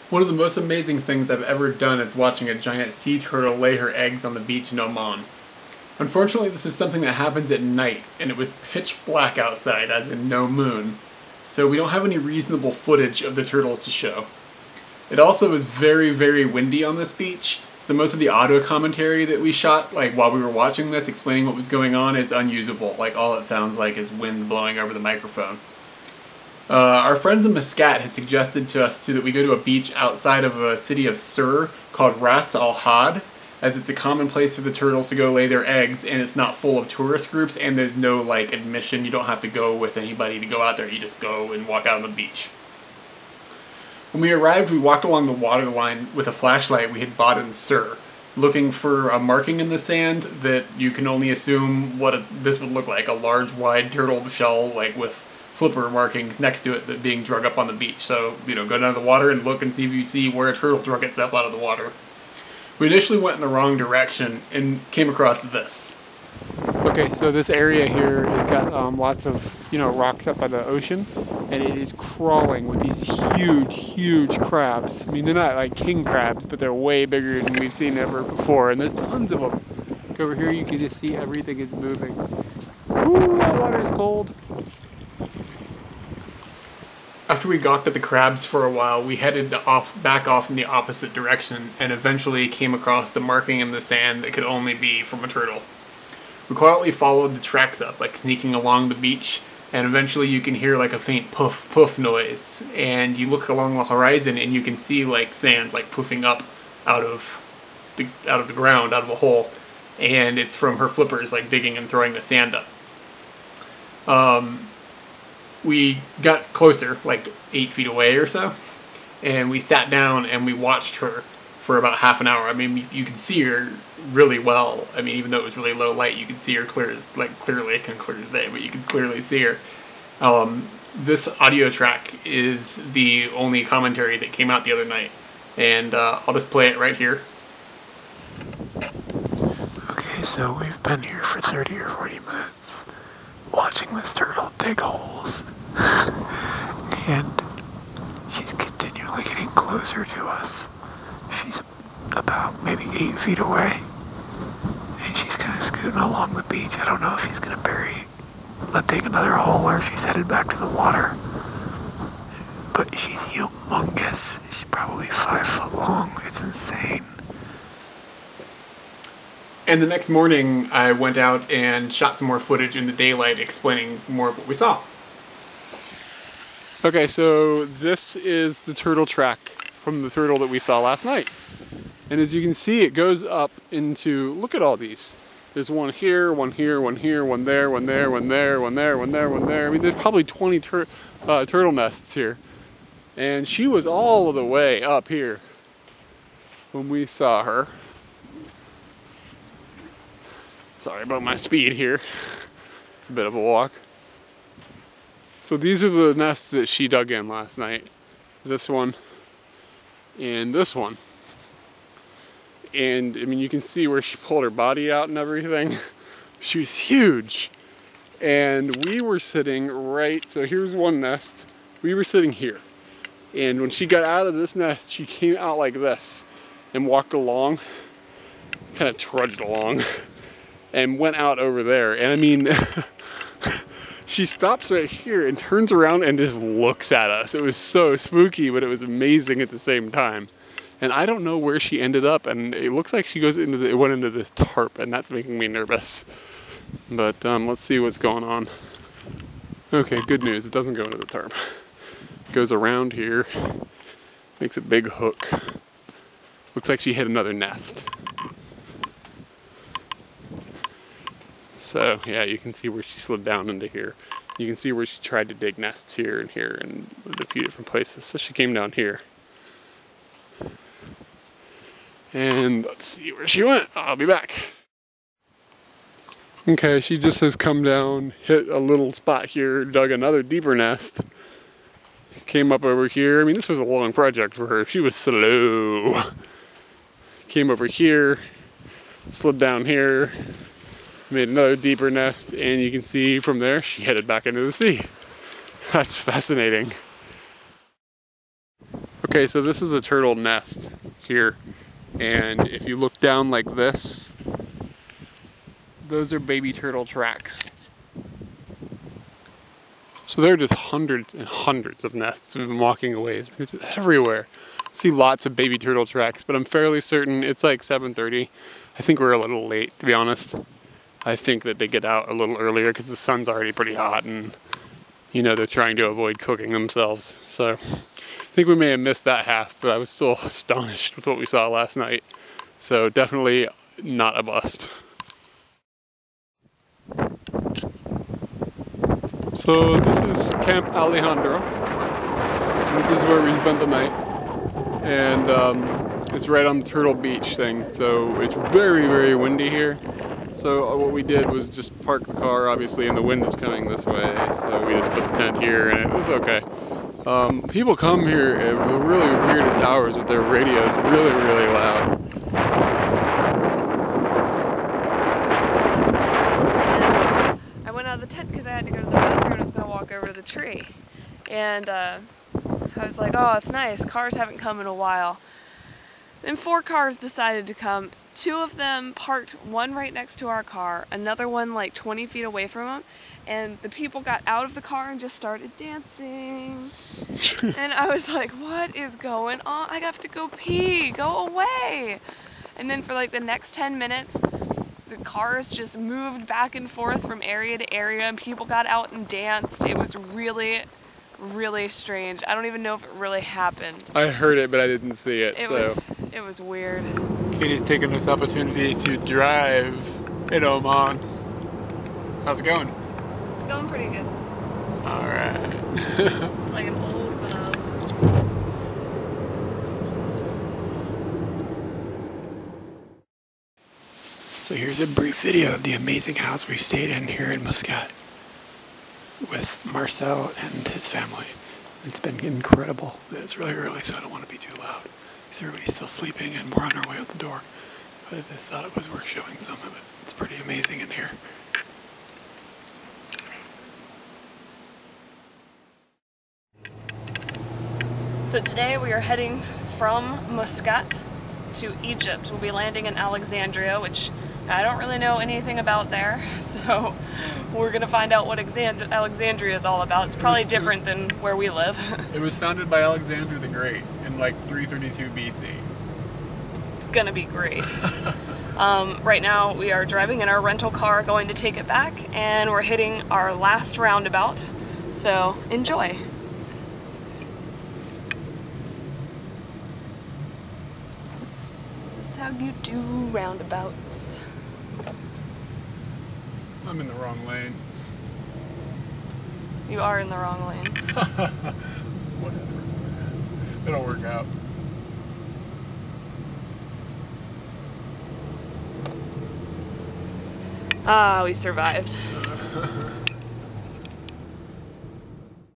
One of the most amazing things I've ever done is watching a giant sea turtle lay her eggs on the beach in Oman. Unfortunately, this is something that happens at night, and it was pitch black outside, as in no moon, so we don't have any reasonable footage of the turtles to show. It also was very, very windy on this beach, so most of the audio commentary that we shot, like while we were watching this, explaining what was going on, is unusable. Like all it sounds like is wind blowing over the microphone. Our friends in Muscat had suggested to us too that we go to a beach outside of a city of Sur called Ras Al Had, as it's a common place for the turtles to go lay their eggs, and it's not full of tourist groups, and there's no like admission. You don't have to go with anybody to go out there. You just go and walk out on the beach. When we arrived, we walked along the water line with a flashlight we had bought in Sur, looking for a marking in the sand that you can only assume what this would look like, a large, wide turtle shell, like with flipper markings next to it that being drug up on the beach. So, go down to the water and look and see if you see where a turtle drug itself out of the water. We initially went in the wrong direction and came across this. Okay, so this area here has got lots of, rocks up by the ocean, and it is crawling with these huge, huge crabs. I mean, they're not like king crabs, but they're way bigger than we've seen ever before, and there's tons of them. Look over here, you can just see everything is moving. Ooh, that water is cold. After we gawked at the crabs for a while, we headed back off in the opposite direction and eventually came across the marking in the sand that could only be from a turtle. We quietly followed the tracks up, like sneaking along the beach, and eventually you can hear like a faint puff puff noise, and you look along the horizon and you can see like sand like poofing up out of the ground, out of a hole, and it's from her flippers like digging and throwing the sand up. We got closer, like 8 feet away or so, and we sat down and we watched her for about half an hour. I mean, you could see her really well. I mean, even though it was really low light, you could see her clearly, I can clear as day, but you could clearly see her. This audio track is the only commentary that came out the other night, and I'll just play it right here. Okay, so we've been here for 30 or 40 minutes watching this turtle dig holes, and she's continually getting closer to us. She's about maybe 8 feet away, and she's kind of scooting along the beach. I don't know if she's going to dig another hole or if she's headed back to the water, but she's humongous. She's probably 5 foot long. It's insane. And the next morning, I went out and shot some more footage in the daylight explaining more of what we saw. Okay, so this is the turtle track from the turtle that we saw last night. And as you can see, it goes up into, look at all these. There's one here, one here, one here, one there, one there, one there, one there, one there, one there. I mean, there's probably 20 turtle nests here. And she was all the way up here when we saw her. Sorry about my speed here. It's a bit of a walk. So these are the nests that she dug in last night. This one and this one. And I mean, you can see where she pulled her body out and everything. She's huge. And we were sitting right, so here's one nest. We were sitting here. And when she got out of this nest, she came out like this and walked along, kind of trudged along, and went out over there. And I mean, she stops right here and turns around and just looks at us. It was so spooky, but it was amazing at the same time. And I don't know where she ended up, and it looks like she went into this tarp, and that's making me nervous. But let's see what's going on. Okay, good news. It doesn't go into the tarp. It goes around here, makes a big hook. Looks like she hit another nest. So yeah, you can see where she slid down into here. You can see where she tried to dig nests here and here and a few different places. So she came down here. And let's see where she went. I'll be back. Okay, she just has come down, hit a little spot here, dug another deeper nest. Came up over here. I mean, this was a long project for her. She was slow. Came over here, slid down here, made another deeper nest, and you can see from there she headed back into the sea. That's fascinating. Okay, so this is a turtle nest here, and if you look down like this, those are baby turtle tracks. So there are just hundreds and hundreds of nests. We've been walking away, it's just everywhere. See lots of baby turtle tracks, but I'm fairly certain it's like 7:30. I think we're a little late, to be honest. I think that they get out a little earlier because the sun's already pretty hot and, you know, they're trying to avoid cooking themselves. So I think we may have missed that half, but I was still astonished with what we saw last night. So definitely not a bust. So this is Camp Alejandro. This is where we spent the night. And it's right on the Turtle Beach thing. So it's very, very windy here. So what we did was just park the car, obviously, and the wind is coming this way. So we just put the tent here and it was okay. People come here at the really weirdest hours with their radios really, really loud. I went out of the tent because I had to go to the bathroom and I was going to walk over to the tree. And I was like, oh, it's nice. Cars haven't come in a while. Then 4 cars decided to come. 2 of them parked, one right next to our car, another one like 20 feet away from them, and the people got out of the car and just started dancing. And I was like, what is going on? I have to go pee, go away. And then for like the next 10 minutes, the cars just moved back and forth from area to area and people got out and danced. It was really, really strange. I don't even know if it really happened. I heard it, but I didn't see it. It was weird. Katie's taking this opportunity to drive in Oman. How's it going? It's going pretty good. Alright. It's like an old club. So here's a brief video of the amazing house we stayed in here in Muscat with Marcel and his family. It's been incredible. It's really early, so I don't want to be too loud because everybody's still sleeping and we're on our way out the door. But I just thought it was worth showing some of it. It's pretty amazing in here. So today we are heading from Muscat to Egypt. We'll be landing in Alexandria, which I don't really know anything about there, so we're gonna find out what Alexandria is all about. It's probably different than where we live. It was founded by Alexander the Great in like 332 BC. It's gonna be great. Right now we are driving in our rental car going to take it back, and we're hitting our last roundabout, so enjoy. This is how you do roundabouts. I'm in the wrong lane. You are in the wrong lane. Whatever. It'll work out. Ah, we survived.